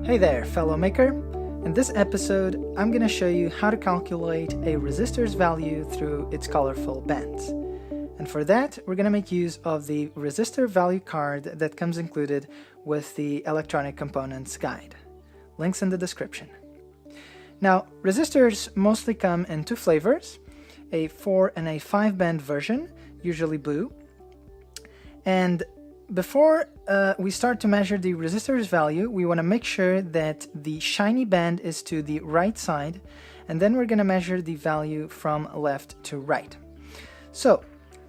Hey there, fellow maker! In this episode, I'm going to show you how to calculate a resistor's value through its colorful bands. And for that, we're going to make use of the resistor value card that comes included with the electronic components guide. Links in the description. Now, resistors mostly come in two flavors, a 4 and a 5 band version, usually blue. And before we start to measure the resistor's value, we want to make sure that the shiny band is to the right side, and then we're going to measure the value from left to right. So,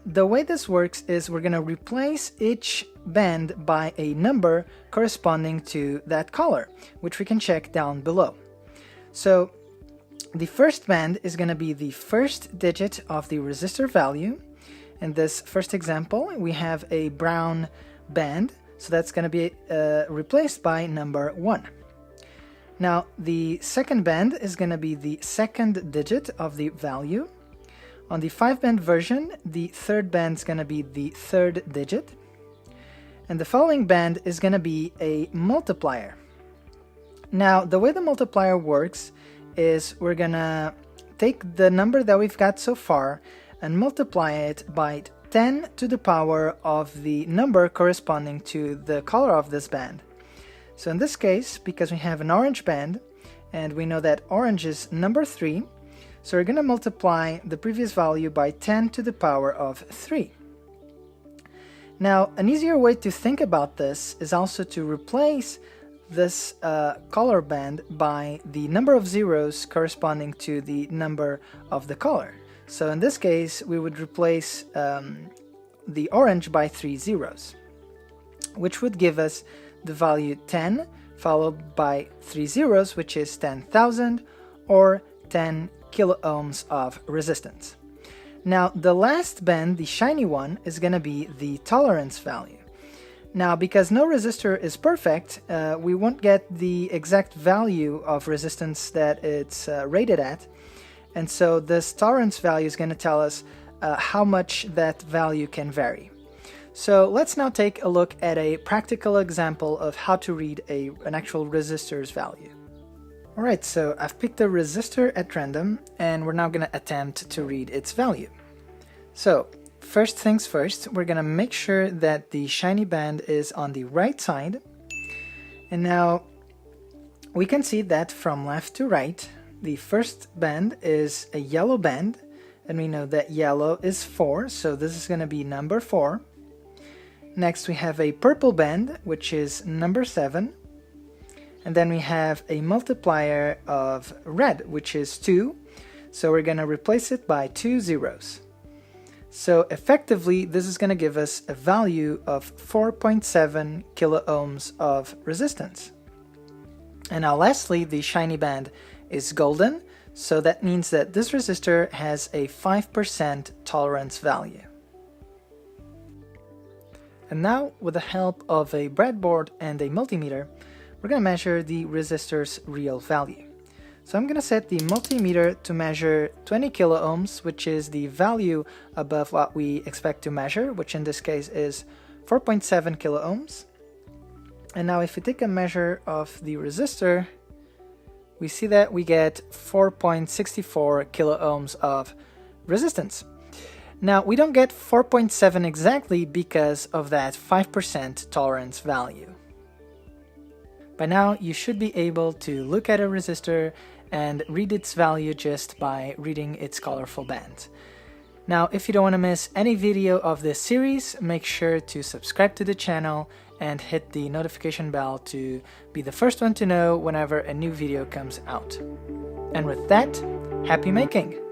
the way this works is we're going to replace each band by a number corresponding to that color, which we can check down below. So, the first band is going to be the first digit of the resistor value. In this first example, we have a brown band, so that's going to be replaced by number 1. Now, the second band is going to be the second digit of the value. On the 5-band version, the third band is going to be the third digit. And the following band is going to be a multiplier. Now, the way the multiplier works is we're going to take the number that we've got so far and multiply it by 10 to the power of the number corresponding to the color of this band. So in this case, because we have an orange band, and we know that orange is number 3, so we're going to multiply the previous value by 10 to the power of 3. Now, an easier way to think about this is also to replace this color band by the number of zeros corresponding to the number of the color. So in this case, we would replace the orange by 3 zeros, which would give us the value 10 followed by 3 zeros, which is 10,000 or 10 kilo ohms of resistance. Now, the last band, the shiny one, is going to be the tolerance value. Now, because no resistor is perfect, we won't get the exact value of resistance that it's rated at. And so this tolerance value is going to tell us how much that value can vary. So let's now take a look at a practical example of how to read an actual resistor's value. Alright, so I've picked a resistor at random, and we're now going to attempt to read its value. So, first things first, we're going to make sure that the shiny band is on the right side. And now, we can see that from left to right, the first band is a yellow band, and we know that yellow is 4, so this is going to be number 4. Next we have a purple band, which is number 7. And then we have a multiplier of red, which is 2, so we're going to replace it by 2 zeros. So effectively, this is going to give us a value of 4.7 kilo ohms of resistance. And now lastly, the shiny band is golden, so that means that this resistor has a 5% tolerance value. And now, with the help of a breadboard and a multimeter, we're going to measure the resistor's real value. So I'm going to set the multimeter to measure 20 kilo ohms, which is the value above what we expect to measure, which in this case is 4.7 kilo ohms. And now if we take a measure of the resistor, we see that we get 4.64 kilo ohms of resistance. Now, we don't get 4.7 exactly because of that 5% tolerance value. By now, you should be able to look at a resistor and read its value just by reading its colorful bands. Now, if you don't want to miss any video of this series, make sure to subscribe to the channel and hit the notification bell to be the first one to know whenever a new video comes out. And with that, happy making!